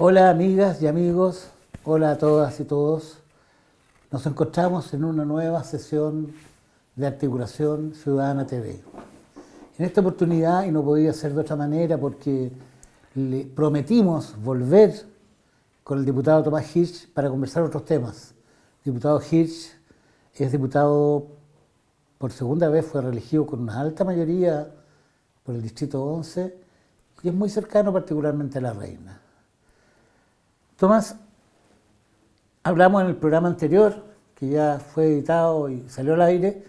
Hola amigas y amigos, hola a todas y todos. Nos encontramos en una nueva sesión de Articulación Ciudadana TV. En esta oportunidad, y no podía ser de otra manera porque le prometimos volver con el diputado Tomás Hirsch para conversar otros temas. El diputado Hirsch es diputado por segunda vez, fue reelegido con una alta mayoría por el Distrito 11 y es muy cercano particularmente a la Reina. Tomás, hablamos en el programa anterior, que ya fue editado y salió al aire,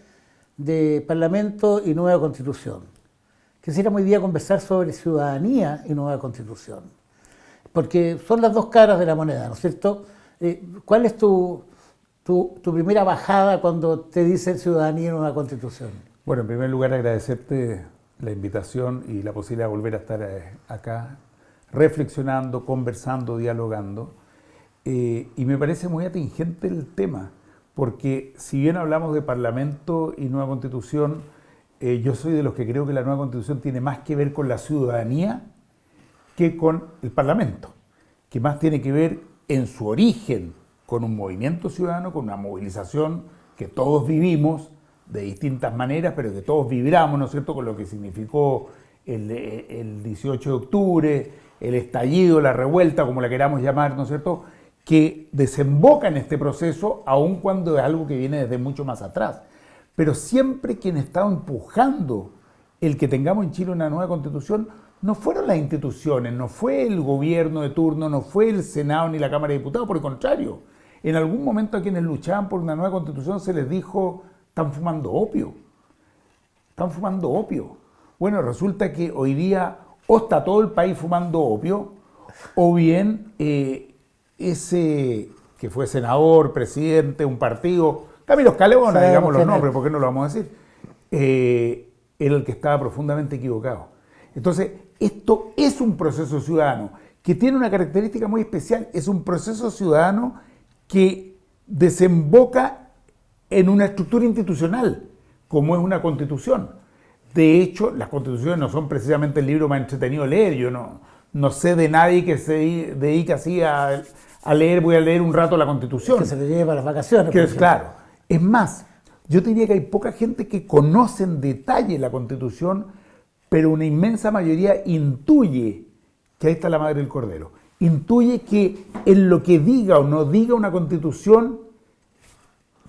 de Parlamento y nueva Constitución. Quisiéramos hoy día conversar sobre ciudadanía y nueva Constitución, porque son las dos caras de la moneda, ¿no es cierto? ¿Cuál es tu primera bajada cuando te dicen ciudadanía y nueva Constitución? Bueno, en primer lugar agradecerte la invitación y la posibilidad de volver a estar acá reflexionando, conversando, dialogando. Y me parece muy atingente el tema, porque si bien hablamos de Parlamento y nueva Constitución, yo soy de los que creo que la nueva Constitución tiene más que ver con la ciudadanía que con el Parlamento, que más tiene que ver en su origen con un movimiento ciudadano, con una movilización que todos vivimos de distintas maneras, pero que todos vibramos, ¿no es cierto?, con lo que significó el 18 de octubre, el estallido, la revuelta, como la queramos llamar, ¿no es cierto?, que desemboca en este proceso, aun cuando es algo que viene desde mucho más atrás. Pero siempre quien estaba empujando el que tengamos en Chile una nueva Constitución no fueron las instituciones, no fue el gobierno de turno, no fue el Senado ni la Cámara de Diputados, por el contrario. En algún momento a quienes luchaban por una nueva Constitución se les dijo: están fumando opio, están fumando opio. Bueno, resulta que hoy día o está todo el país fumando opio, o bien ese que fue senador, presidente, un partido, Camilo Escalona, digamos los nombres, ¿por qué no lo vamos a decir? Era el que estaba profundamente equivocado. Entonces, esto es un proceso ciudadano que tiene una característica muy especial, es un proceso ciudadano que desemboca en una estructura institucional, como es una constitución. De hecho, las constituciones no son precisamente el libro más entretenido de leer. Yo no sé de nadie que se dedique así a leer, voy a leer un rato la Constitución. Que se le lleve para las vacaciones. Que es claro. Es más, yo te diría que hay poca gente que conoce en detalle la Constitución, pero una inmensa mayoría intuye que ahí está la madre del cordero. Intuye que en lo que diga o no diga una Constitución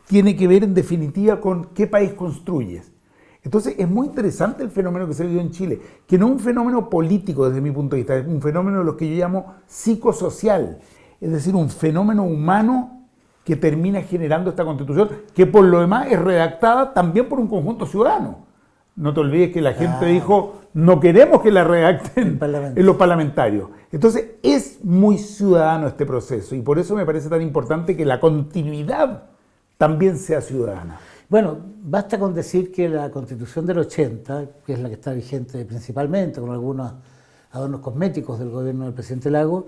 tiene que ver en definitiva con qué país construyes. Entonces es muy interesante el fenómeno que se vivió en Chile, que no es un fenómeno político desde mi punto de vista, es un fenómeno de lo que yo llamo psicosocial, es decir, un fenómeno humano que termina generando esta Constitución, que por lo demás es redactada también por un conjunto ciudadano. No te olvides que la gente dijo: no queremos que la redacten en los parlamentarios. Entonces es muy ciudadano este proceso y por eso me parece tan importante que la continuidad también sea ciudadana. Bueno, basta con decir que la Constitución del 80, que es la que está vigente principalmente, con algunos adornos cosméticos del gobierno del presidente Lagos,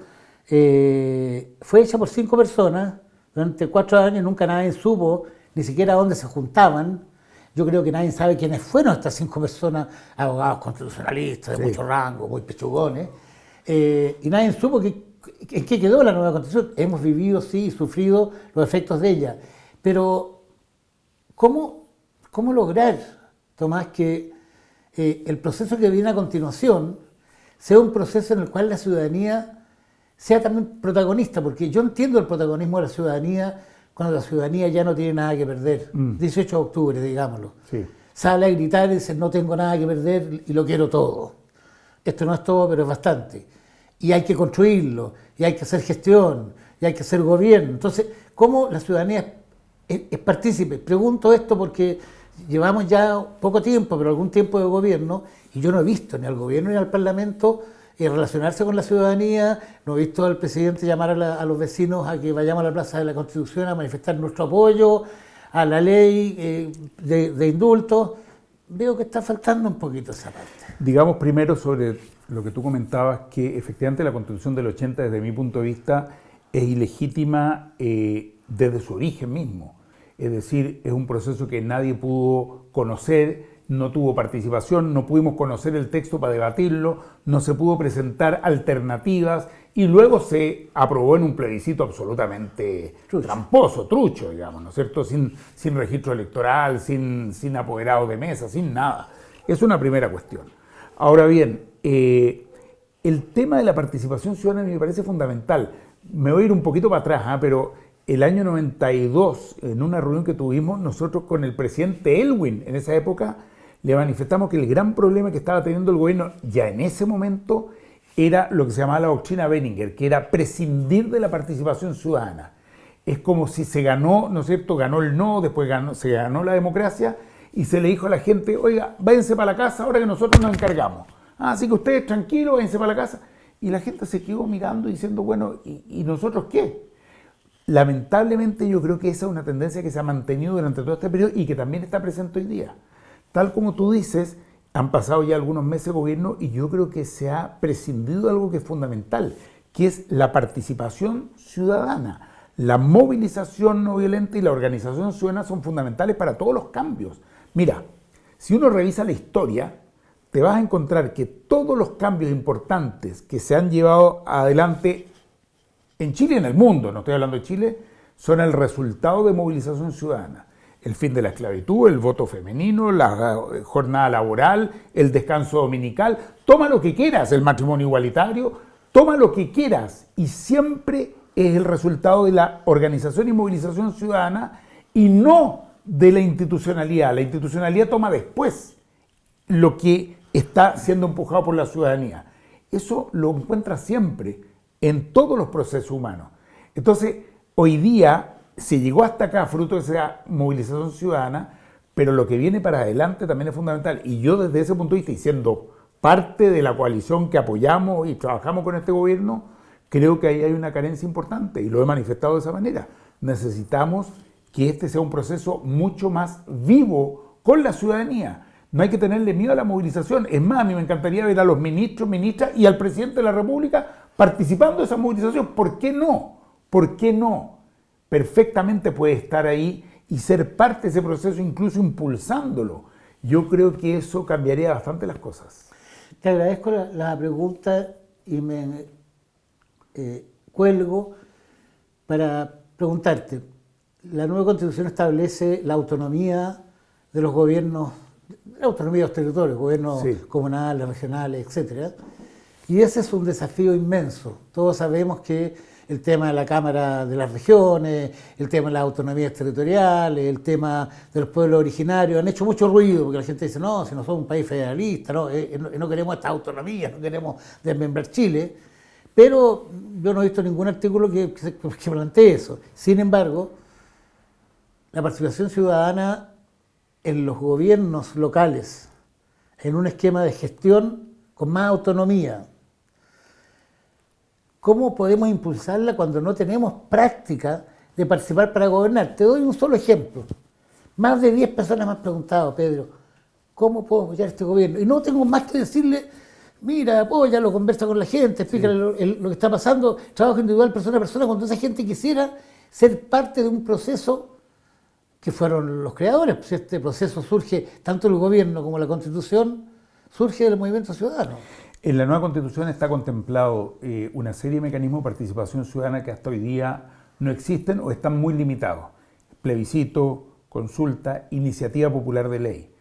fue hecha por 5 personas durante 4 años, nunca nadie supo ni siquiera dónde se juntaban. Yo creo que nadie sabe quiénes fueron estas 5 personas, abogados constitucionalistas de mucho rango, muy pechugones, y nadie supo en qué quedó la nueva Constitución. Hemos vivido, sí, y sufrido los efectos de ella, pero ¿cómo lograr, Tomás, que el proceso que viene a continuación sea un proceso en el cual la ciudadanía sea también protagonista? Porque yo entiendo el protagonismo de la ciudadanía cuando la ciudadanía ya no tiene nada que perder. 18 de octubre, digámoslo. Sí. Sale a gritar y dice: no tengo nada que perder y lo quiero todo. Esto no es todo, pero es bastante. Y hay que construirlo, y hay que hacer gestión, y hay que hacer gobierno. Entonces, ¿cómo la ciudadanía es partícipe? Pregunto esto porque llevamos ya poco tiempo, pero algún tiempo de gobierno, y yo no he visto ni al gobierno ni al Parlamento relacionarse con la ciudadanía, no he visto al presidente llamar a los vecinos a que vayamos a la Plaza de la Constitución a manifestar nuestro apoyo a la ley de indultos. Veo que está faltando un poquito esa parte. Digamos primero sobre lo que tú comentabas, que efectivamente la Constitución del 80, desde mi punto de vista, es ilegítima desde su origen mismo. Es decir, es un proceso que nadie pudo conocer, no tuvo participación, no pudimos conocer el texto para debatirlo, no se pudo presentar alternativas y luego se aprobó en un plebiscito absolutamente tramposo, trucho, digamos, ¿no es cierto? Sin registro electoral, sin apoderados de mesa, sin nada. Es una primera cuestión. Ahora bien, el tema de la participación ciudadana me parece fundamental. Me voy a ir un poquito para atrás, pero el año 92, en una reunión que tuvimos, nosotros con el presidente Elwin, en esa época, le manifestamos que el gran problema que estaba teniendo el gobierno ya en ese momento era lo que se llamaba la doctrina Benninger, que era prescindir de la participación ciudadana. Es como si se ganó, ¿no es cierto?, ganó el no, después se ganó la democracia y se le dijo a la gente, oiga, váyanse para la casa ahora que nosotros nos encargamos. Así que ustedes tranquilos, váyanse para la casa. Y la gente se quedó mirando y diciendo, bueno, ¿y nosotros qué? Lamentablemente yo creo que esa es una tendencia que se ha mantenido durante todo este periodo y que también está presente hoy día. Tal como tú dices, han pasado ya algunos meses de gobierno y yo creo que se ha prescindido de algo que es fundamental, que es la participación ciudadana. La movilización no violenta y la organización ciudadana son fundamentales para todos los cambios. Mira, si uno revisa la historia, te vas a encontrar que todos los cambios importantes que se han llevado adelante en Chile y en el mundo, no estoy hablando de Chile, son el resultado de movilización ciudadana. El fin de la esclavitud, el voto femenino, la jornada laboral, el descanso dominical, toma lo que quieras, el matrimonio igualitario, toma lo que quieras y siempre es el resultado de la organización y movilización ciudadana y no de la institucionalidad. La institucionalidad toma después lo que está siendo empujado por la ciudadanía. Eso lo encuentras siempre en todos los procesos humanos. Entonces, hoy día se llegó hasta acá fruto de esa movilización ciudadana, pero lo que viene para adelante también es fundamental. Y yo desde ese punto de vista, y siendo parte de la coalición que apoyamos y trabajamos con este gobierno, creo que ahí hay una carencia importante y lo he manifestado de esa manera. Necesitamos que este sea un proceso mucho más vivo con la ciudadanía. No hay que tenerle miedo a la movilización. Es más, a mí me encantaría ver a los ministros, ministras y al presidente de la República participando de esa movilización. ¿Por qué no? ¿Por qué no? Perfectamente puede estar ahí y ser parte de ese proceso, incluso impulsándolo. Yo creo que eso cambiaría bastante las cosas. Te agradezco la pregunta y me cuelgo para preguntarte. La nueva Constitución establece la autonomía de los gobiernos, la autonomía de los territorios, gobiernos comunales, regionales, etc. Y ese es un desafío inmenso. Todos sabemos que el tema de la Cámara de las Regiones, el tema de las autonomías territoriales, el tema de los pueblos originarios, han hecho mucho ruido porque la gente dice, no, si no somos un país federalista, no queremos esta autonomía, no queremos desmembrar Chile. Pero yo no he visto ningún artículo que plantee eso. Sin embargo, la participación ciudadana en los gobiernos locales, en un esquema de gestión con más autonomía, ¿cómo podemos impulsarla cuando no tenemos práctica de participar para gobernar? Te doy un solo ejemplo. Más de 10 personas me han preguntado, Pedro, ¿cómo puedo apoyar este gobierno? Y no tengo más que decirle, mira, apóyalo, conversa con la gente, explícale lo que está pasando, trabajo individual, persona a persona, cuando esa gente quisiera ser parte de un proceso que fueron los creadores. Pues este proceso surge, tanto el gobierno como la Constitución, surge del movimiento ciudadano. En la nueva Constitución está contemplado una serie de mecanismos de participación ciudadana que hasta hoy día no existen o están muy limitados. Plebiscito, consulta, iniciativa popular de ley,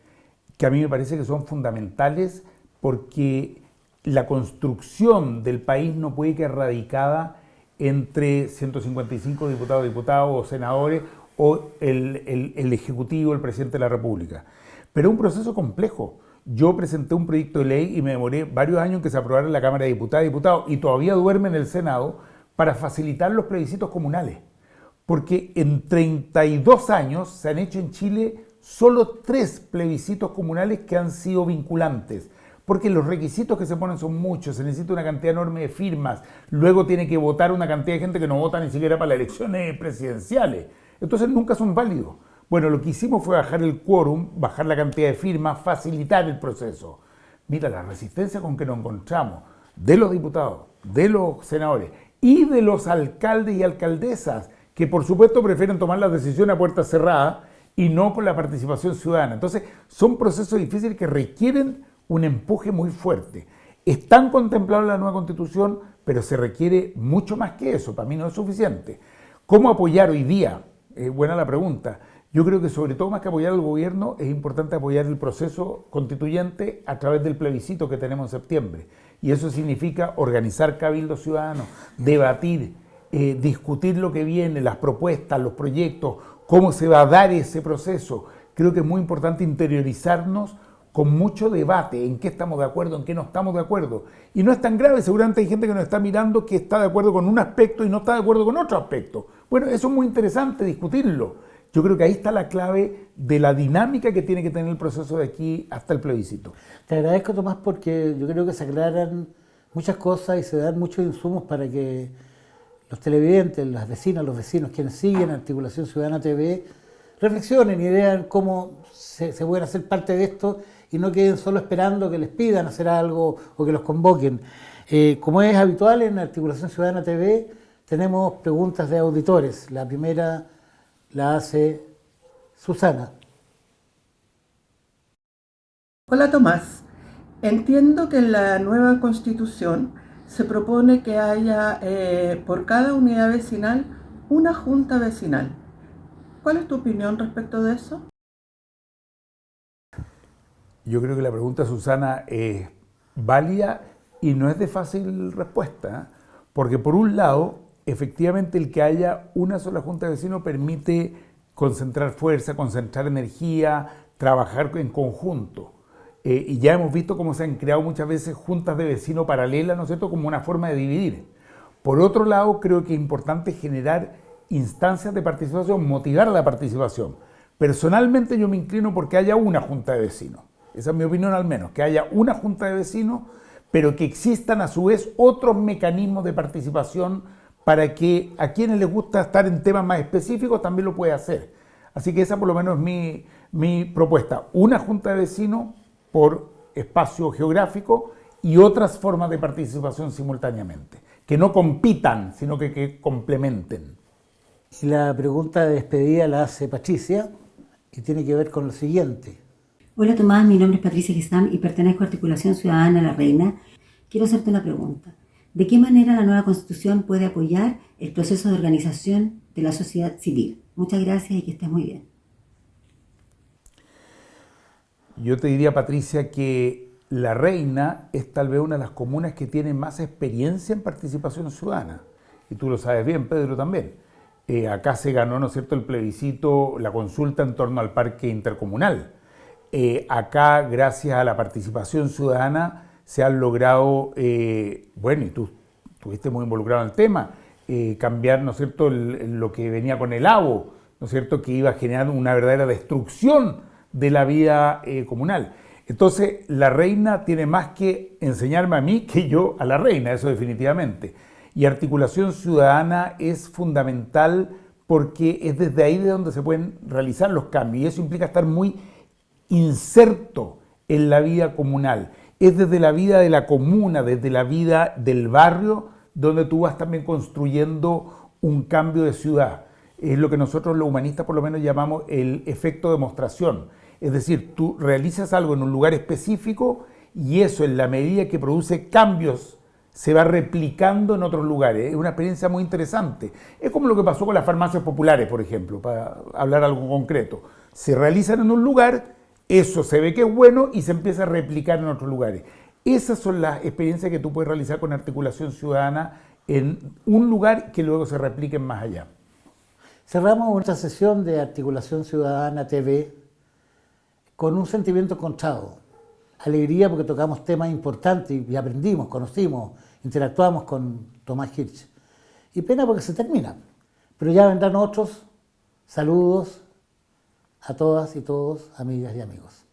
que a mí me parece que son fundamentales porque la construcción del país no puede quedar radicada entre 155 diputados, o senadores o el Ejecutivo, el Presidente de la República. Pero es un proceso complejo. Yo presenté un proyecto de ley y me demoré varios años en que se aprobara en la Cámara de Diputadas y Diputados y todavía duerme en el Senado para facilitar los plebiscitos comunales. Porque en 32 años se han hecho en Chile solo 3 plebiscitos comunales que han sido vinculantes. Porque los requisitos que se ponen son muchos, se necesita una cantidad enorme de firmas, luego tiene que votar una cantidad de gente que no vota ni siquiera para las elecciones presidenciales. Entonces nunca son válidos. Bueno, lo que hicimos fue bajar el quórum, bajar la cantidad de firmas, facilitar el proceso. Mira, la resistencia con que nos encontramos de los diputados, de los senadores y de los alcaldes y alcaldesas, que por supuesto prefieren tomar las decisiones a puertas cerradas y no con la participación ciudadana. Entonces, son procesos difíciles que requieren un empuje muy fuerte. Están contemplados en la nueva Constitución, pero se requiere mucho más que eso. Para mí no es suficiente. ¿Cómo apoyar hoy día? Buena la pregunta. Yo creo que sobre todo más que apoyar al gobierno, es importante apoyar el proceso constituyente a través del plebiscito que tenemos en septiembre. Y eso significa organizar cabildos ciudadanos, debatir, discutir lo que viene, las propuestas, los proyectos, cómo se va a dar ese proceso. Creo que es muy importante interiorizarnos con mucho debate en qué estamos de acuerdo, en qué no estamos de acuerdo. Y no es tan grave, seguramente hay gente que nos está mirando que está de acuerdo con un aspecto y no está de acuerdo con otro aspecto. Bueno, eso es muy interesante discutirlo. Yo creo que ahí está la clave de la dinámica que tiene que tener el proceso de aquí hasta el plebiscito. Te agradezco, Tomás, porque yo creo que se aclaran muchas cosas y se dan muchos insumos para que los televidentes, las vecinas, los vecinos, quienes siguen Articulación Ciudadana TV, reflexionen y vean cómo se pueden hacer parte de esto y no queden solo esperando que les pidan hacer algo o que los convoquen. Como es habitual en Articulación Ciudadana TV, tenemos preguntas de auditores. La primera la hace Susana. Hola Tomás, entiendo que en la nueva Constitución se propone que haya por cada unidad vecinal una junta vecinal. ¿Cuál es tu opinión respecto de eso? Yo creo que la pregunta, Susana, es válida y no es de fácil respuesta, porque por un lado, efectivamente el que haya una sola junta de vecinos permite concentrar fuerza, concentrar energía, trabajar en conjunto. Y ya hemos visto cómo se han creado muchas veces juntas de vecinos paralelas, ¿no es cierto?, como una forma de dividir. Por otro lado, creo que es importante generar instancias de participación, motivar la participación. Personalmente yo me inclino porque haya una junta de vecinos. Esa es mi opinión al menos, que haya una junta de vecinos, pero que existan a su vez otros mecanismos de participación para que a quienes les gusta estar en temas más específicos también lo pueda hacer. Así que esa por lo menos es mi propuesta. Una junta de vecinos por espacio geográfico y otras formas de participación simultáneamente, que no compitan, sino que complementen. Y la pregunta de despedida la hace Patricia y tiene que ver con lo siguiente. Hola Tomás, mi nombre es Patricia Gisam y pertenezco a Articulación Ciudadana La Reina. Quiero hacerte una pregunta. ¿De qué manera la nueva Constitución puede apoyar el proceso de organización de la sociedad civil? Muchas gracias y que estés muy bien. Yo te diría, Patricia, que La Reina es tal vez una de las comunas que tiene más experiencia en participación ciudadana. Y tú lo sabes bien, Pedro, también. Acá se ganó, ¿no es cierto?, el plebiscito, la consulta en torno al parque intercomunal. Acá, gracias a la participación ciudadana, se han logrado, bueno, y tú estuviste muy involucrado en el tema, cambiar, ¿no es cierto?, lo que venía con el ABO, ¿no es cierto?, que iba a generar una verdadera destrucción de la vida comunal. Entonces, La Reina tiene más que enseñarme a mí que yo a La Reina, eso definitivamente. Y Articulación Ciudadana es fundamental porque es desde ahí de donde se pueden realizar los cambios y eso implica estar muy inserto en la vida comunal. Es desde la vida de la comuna, desde la vida del barrio, donde tú vas también construyendo un cambio de ciudad. Es lo que nosotros los humanistas por lo menos llamamos el efecto demostración. Es decir, tú realizas algo en un lugar específico y eso en la medida que produce cambios se va replicando en otros lugares. Es una experiencia muy interesante. Es como lo que pasó con las farmacias populares, por ejemplo, para hablar algo concreto. Se realizan en un lugar, eso se ve que es bueno y se empieza a replicar en otros lugares. Esas son las experiencias que tú puedes realizar con Articulación Ciudadana en un lugar que luego se repliquen más allá. Cerramos nuestra sesión de Articulación Ciudadana TV con un sentimiento encontrado. Alegría porque tocamos temas importantes y aprendimos, conocimos, interactuamos con Tomás Hirsch. Y pena porque se termina. Pero ya vendrán otros. Saludos a todas y todos, amigas y amigos.